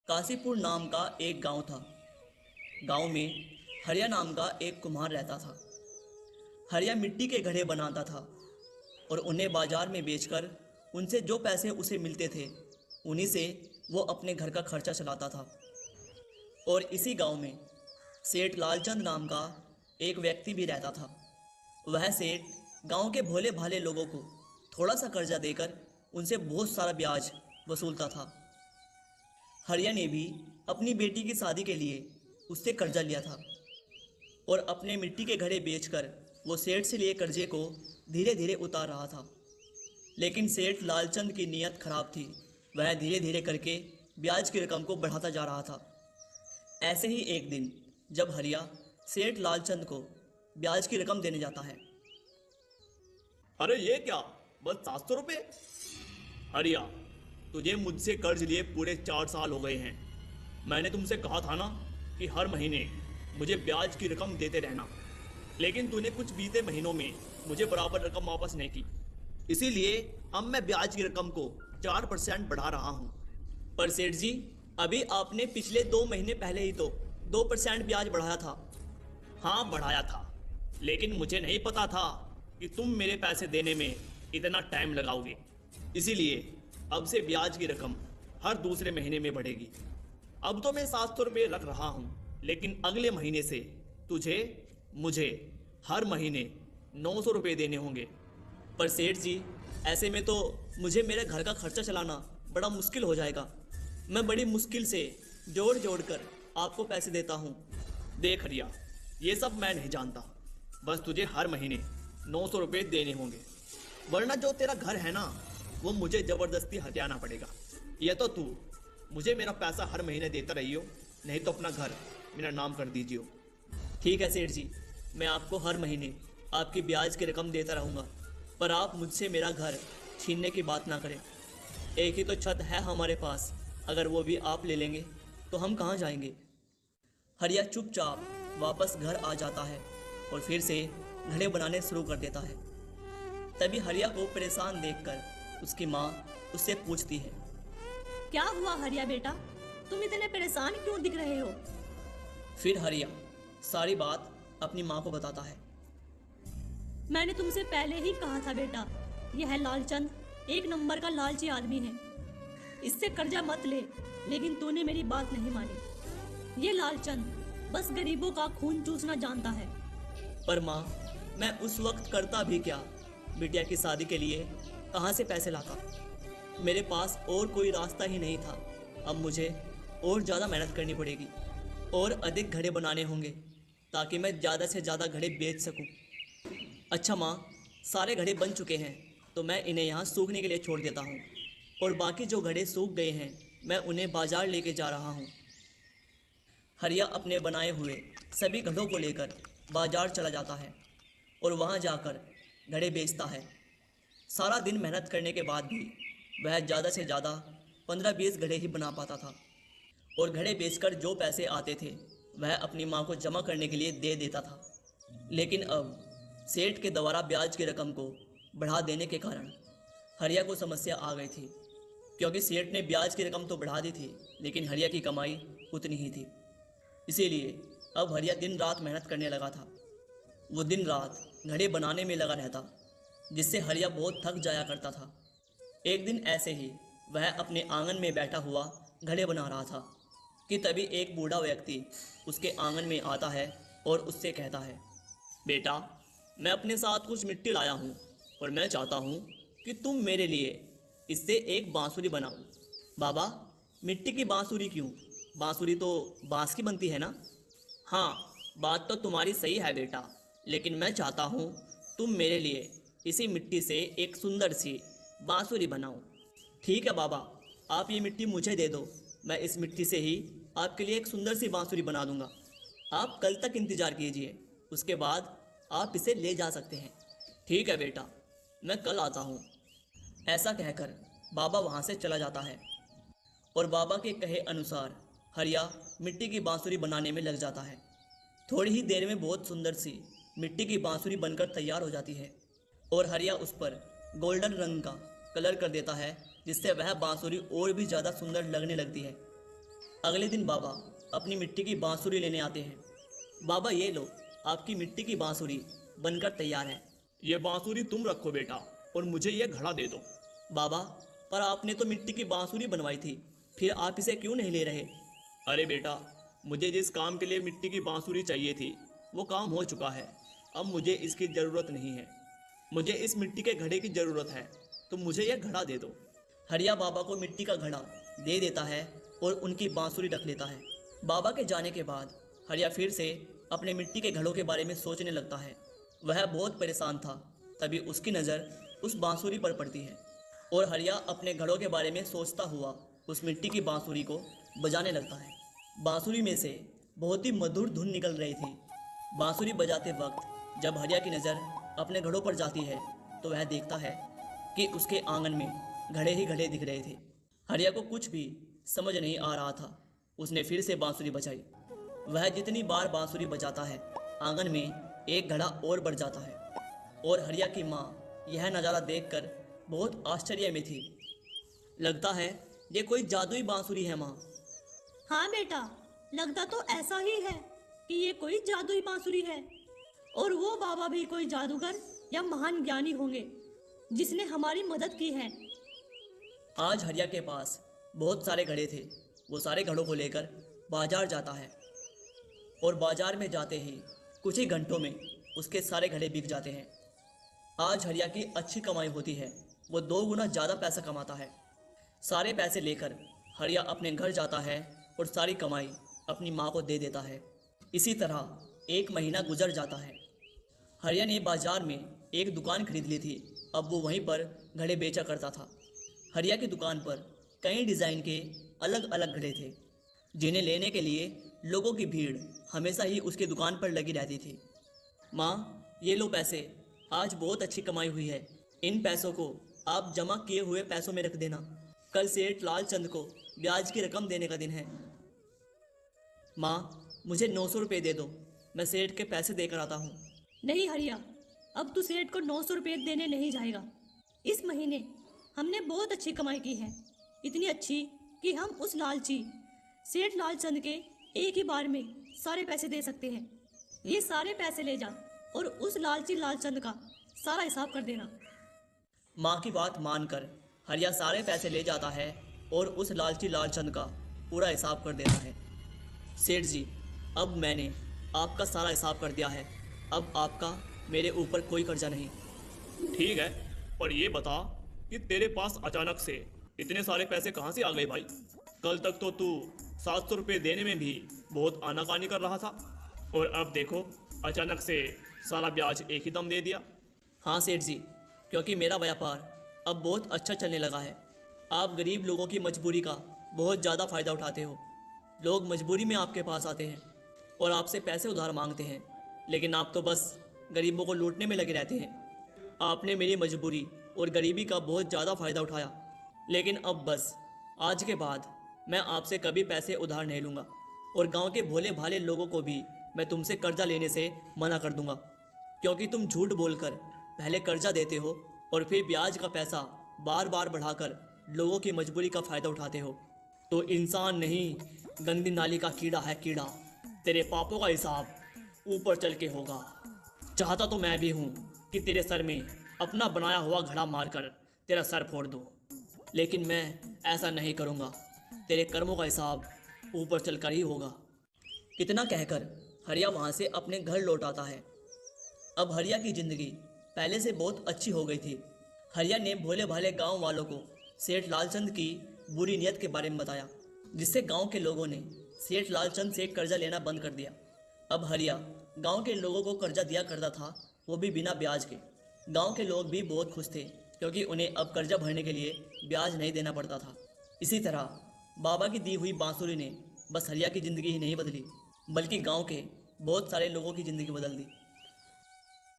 काशीपुर नाम का एक गांव था। गांव में हरिया नाम का एक कुम्हार रहता था। हरिया मिट्टी के घड़े बनाता था और उन्हें बाजार में बेचकर उनसे जो पैसे उसे मिलते थे उन्हीं से वो अपने घर का खर्चा चलाता था। और इसी गांव में सेठ लालचंद नाम का एक व्यक्ति भी रहता था। वह सेठ गांव के भोले भाले लोगों को थोड़ा सा कर्जा देकर उनसे बहुत सारा ब्याज वसूलता था। हरिया ने भी अपनी बेटी की शादी के लिए उससे कर्जा लिया था और अपने मिट्टी के घड़े बेचकर वो सेठ से लिए कर्जे को धीरे धीरे उतार रहा था। लेकिन सेठ लालचंद की नीयत खराब थी। वह धीरे धीरे करके ब्याज की रकम को बढ़ाता जा रहा था। ऐसे ही एक दिन जब हरिया सेठ लालचंद को ब्याज की रकम देने जाता है। अरे ये क्या, बस 700 रुपये? हरिया, तुझे मुझसे कर्ज लिए पूरे 4 साल हो गए हैं। मैंने तुमसे कहा था ना कि हर महीने मुझे ब्याज की रकम देते रहना, लेकिन तूने कुछ बीते महीनों में मुझे बराबर रकम वापस नहीं की। इसीलिए अब मैं ब्याज की रकम को 4% बढ़ा रहा हूँ। पर सेठ जी, अभी आपने पिछले 2 महीने पहले ही तो 2% ब्याज बढ़ाया था। हाँ बढ़ाया था, लेकिन मुझे नहीं पता था कि तुम मेरे पैसे देने में इतना टाइम लगाओगे। इसीलिए अब से ब्याज की रकम हर दूसरे महीने में बढ़ेगी। अब तो मैं 700 रुपये रख रहा हूँ, लेकिन अगले महीने से तुझे मुझे हर महीने 900 रुपये देने होंगे। पर सेठ जी, ऐसे में तो मुझे मेरे घर का खर्चा चलाना बड़ा मुश्किल हो जाएगा। मैं बड़ी मुश्किल से जोड़ जोड़ कर आपको पैसे देता हूँ। देख हरिया, ये सब मैं नहीं जानता। बस तुझे हर महीने 900 रुपये देने होंगे, वरना जो तेरा घर है ना वो मुझे जबरदस्ती हथियाना पड़ेगा। यह तो तू मुझे मेरा पैसा हर महीने देता रहियो, नहीं तो अपना घर मेरा नाम कर दीजिए। ठीक है सेठ जी, मैं आपको हर महीने आपकी ब्याज की रकम देता रहूँगा, पर आप मुझसे मेरा घर छीनने की बात ना करें। एक ही तो छत है हमारे पास, अगर वो भी आप ले लेंगे तो हम कहाँ जाएंगे। हरिया चुपचाप वापस घर आ जाता है और फिर से घड़े बनाने शुरू कर देता है। तभी हरिया को परेशान देखकर उसकी माँ उससे पूछती है, क्या हुआ हरिया बेटा, तुम इतने परेशान क्यों दिख रहे हो? फिर हरिया सारी बात अपनी माँ को बताता है। मैंने तुमसे पहले ही कहा था बेटा, यह लालचंद एक नंबर का लालची आदमी है, इससे कर्जा मत ले। लेकिन तूने मेरी बात नहीं मानी। ये लालचंद बस गरीबों का खून चूसना जानता है। पर माँ, मैं उस वक्त करता भी क्या? बिटिया की शादी के लिए कहाँ से पैसे लाता? मेरे पास और कोई रास्ता ही नहीं था। अब मुझे और ज़्यादा मेहनत करनी पड़ेगी और अधिक घड़े बनाने होंगे ताकि मैं ज़्यादा से ज़्यादा घड़े बेच सकूं। अच्छा माँ, सारे घड़े बन चुके हैं तो मैं इन्हें यहाँ सूखने के लिए छोड़ देता हूँ और बाकी जो घड़े सूख गए हैं मैं उन्हें बाजार लेके जा रहा हूँ। हरिया अपने बनाए हुए सभी घड़ों को लेकर बाजार चला जाता है और वहाँ जाकर घड़े बेचता है। सारा दिन मेहनत करने के बाद भी वह ज़्यादा से ज़्यादा 15-20 घड़े ही बना पाता था और घड़े बेचकर जो पैसे आते थे वह अपनी माँ को जमा करने के लिए दे देता था। लेकिन अब सेठ के द्वारा ब्याज की रकम को बढ़ा देने के कारण हरिया को समस्या आ गई थी, क्योंकि सेठ ने ब्याज की रकम तो बढ़ा दी थी लेकिन हरिया की कमाई उतनी ही थी। इसीलिए अब हरिया दिन रात मेहनत करने लगा था। वो दिन रात घड़े बनाने में लगा रहता, जिससे हरिया बहुत थक जाया करता था। एक दिन ऐसे ही वह अपने आंगन में बैठा हुआ घड़े बना रहा था कि तभी एक बूढ़ा व्यक्ति उसके आंगन में आता है और उससे कहता है, बेटा, मैं अपने साथ कुछ मिट्टी लाया हूँ और मैं चाहता हूँ कि तुम मेरे लिए इससे एक बांसुरी बनाओ। बाबा, मिट्टी की बांसुरी क्यों? बांसुरी तो बांस की बनती है ना? हाँ, बात तो तुम्हारी सही है बेटा, लेकिन मैं चाहता हूँ तुम मेरे लिए इसी मिट्टी से एक सुंदर सी बांसुरी बनाओ। ठीक है बाबा, आप ये मिट्टी मुझे दे दो, मैं इस मिट्टी से ही आपके लिए एक सुंदर सी बांसुरी बना दूंगा। आप कल तक इंतज़ार कीजिए, उसके बाद आप इसे ले जा सकते हैं। ठीक है बेटा, मैं कल आता हूँ। ऐसा कहकर बाबा वहाँ से चला जाता है और बाबा के कहे अनुसार हरिया मिट्टी की बांसुरी बनाने में लग जाता है। थोड़ी ही देर में बहुत सुंदर सी मिट्टी की बांसुरी बनकर तैयार हो जाती है और हरिया उस पर गोल्डन रंग का कलर कर देता है, जिससे वह बांसुरी और भी ज़्यादा सुंदर लगने लगती है। अगले दिन बाबा अपनी मिट्टी की बांसुरी लेने आते हैं। बाबा ये लो, आपकी मिट्टी की बांसुरी बनकर तैयार है। ये बांसुरी तुम रखो बेटा, और मुझे ये घड़ा दे दो। बाबा, पर आपने तो मिट्टी की बांसुरी बनवाई थी, फिर आप इसे क्यों नहीं ले रहे? अरे बेटा, मुझे जिस काम के लिए मिट्टी की बांसुरी चाहिए थी वो काम हो चुका है। अब मुझे इसकी ज़रूरत नहीं है। मुझे इस मिट्टी के घड़े की ज़रूरत है, तो मुझे यह घड़ा दे दो। हरिया बाबा को मिट्टी का घड़ा दे देता है और उनकी बांसुरी रख लेता है। बाबा के जाने के बाद हरिया फिर से अपने मिट्टी के घड़ों के बारे में सोचने लगता है। वह बहुत परेशान था। तभी उसकी नज़र उस बांसुरी पर पड़ती है और हरिया अपने घड़ों के बारे में सोचता हुआ उस मिट्टी की बांसुरी को बजाने लगता है। बांसुरी में से बहुत ही मधुर धुन निकल रही थी। बांसुरी बजाते वक्त जब हरिया की नज़र अपने घड़ों पर जाती है तो वह देखता है कि उसके आंगन में घड़े ही घड़े दिख रहे थे। हरिया को कुछ भी समझ नहीं आ रहा था। उसने फिर से बांसुरी बजाई। वह जितनी बार बांसुरी बजाता है, आंगन में एक घड़ा और बढ़ जाता है। और हरिया की माँ यह नज़ारा देखकर बहुत आश्चर्य में थी। लगता है ये कोई जादुई बांसुरी है माँ। हाँ बेटा, लगता तो ऐसा ही है कि ये कोई जादुई बांसुरी है और वो बाबा भी कोई जादूगर या महान ज्ञानी होंगे जिसने हमारी मदद की है। आज हरिया के पास बहुत सारे घड़े थे। वो सारे घड़ों को लेकर बाजार जाता है और बाजार में जाते ही कुछ ही घंटों में उसके सारे घड़े बिक जाते हैं। आज हरिया की अच्छी कमाई होती है। वो 2 गुना ज़्यादा पैसा कमाता है। सारे पैसे लेकर हरिया अपने घर जाता है और सारी कमाई अपनी माँ को दे देता है। इसी तरह 1 महीना गुजर जाता है। हरिया ने बाजार में एक दुकान खरीद ली थी। अब वो वहीं पर घड़े बेचा करता था। हरिया की दुकान पर कई डिज़ाइन के अलग अलग घड़े थे, जिन्हें लेने के लिए लोगों की भीड़ हमेशा ही उसकी दुकान पर लगी रहती थी। माँ, ये लो पैसे, आज बहुत अच्छी कमाई हुई है। इन पैसों को आप जमा किए हुए पैसों में रख देना। कल सेठ लालचंद को ब्याज की रकम देने का दिन है। माँ, मुझे 900 रुपये दे दो, मैं सेठ के पैसे देकर आता हूँ। नहीं हरिया, अब तू सेठ को 900 रुपये देने नहीं जाएगा। इस महीने हमने बहुत अच्छी कमाई की है, इतनी अच्छी कि हम उस लालची सेठ लालचंद के एक ही बार में सारे पैसे दे सकते हैं। ये सारे पैसे ले जा और उस लालची लालचंद का सारा हिसाब कर देना। माँ की बात मानकर हरिया सारे पैसे ले जाता है और उस लालची लालचंद का पूरा हिसाब कर देता है। सेठ जी, अब मैंने आपका सारा हिसाब कर दिया है। अब आपका मेरे ऊपर कोई कर्जा नहीं। ठीक है, पर ये बता कि तेरे पास अचानक से इतने सारे पैसे कहाँ से आ गए भाई? कल तक तो तू 700 रुपये देने में भी बहुत आनाकानी कर रहा था, और अब देखो अचानक से सारा ब्याज एक ही दम दे दिया। हाँ सेठ जी, क्योंकि मेरा व्यापार अब बहुत अच्छा चलने लगा है। आप गरीब लोगों की मजबूरी का बहुत ज़्यादा फ़ायदा उठाते हो। लोग मजबूरी में आपके पास आते हैं और आपसे पैसे उधार मांगते हैं, लेकिन आप तो बस गरीबों को लूटने में लगे रहते हैं। आपने मेरी मजबूरी और गरीबी का बहुत ज़्यादा फ़ायदा उठाया, लेकिन अब बस आज के बाद मैं आपसे कभी पैसे उधार नहीं लूँगा और गांव के भोले भाले लोगों को भी मैं तुमसे कर्जा लेने से मना कर दूंगा, क्योंकि तुम झूठ बोलकर पहले कर्जा देते हो और फिर ब्याज का पैसा बार बार बढ़ाकर लोगों की मजबूरी का फ़ायदा उठाते हो। तो इंसान नहीं, गंदी नाली का कीड़ा है कीड़ा। तेरे पापों का हिसाब ऊपर चल के होगा। चाहता तो मैं भी हूँ कि तेरे सर में अपना बनाया हुआ घड़ा मारकर तेरा सर फोड़ दूँ, लेकिन मैं ऐसा नहीं करूँगा। तेरे कर्मों का हिसाब ऊपर चलकर ही होगा। इतना कहकर हरिया वहाँ से अपने घर लौट आता है। अब हरिया की ज़िंदगी पहले से बहुत अच्छी हो गई थी। हरिया ने भोले भाले गांव वालों को सेठ लालचंद की बुरी नीयत के बारे में बताया, जिससे गांव के लोगों ने सेठ लालचंद से कर्जा लेना बंद कर दिया। अब हरिया गांव के लोगों को कर्जा दिया करता था, वो भी बिना ब्याज के। गांव के लोग भी बहुत खुश थे, क्योंकि उन्हें अब कर्जा भरने के लिए ब्याज नहीं देना पड़ता था। इसी तरह बाबा की दी हुई बांसुरी ने बस हरिया की ज़िंदगी ही नहीं बदली, बल्कि गांव के बहुत सारे लोगों की ज़िंदगी बदल दी।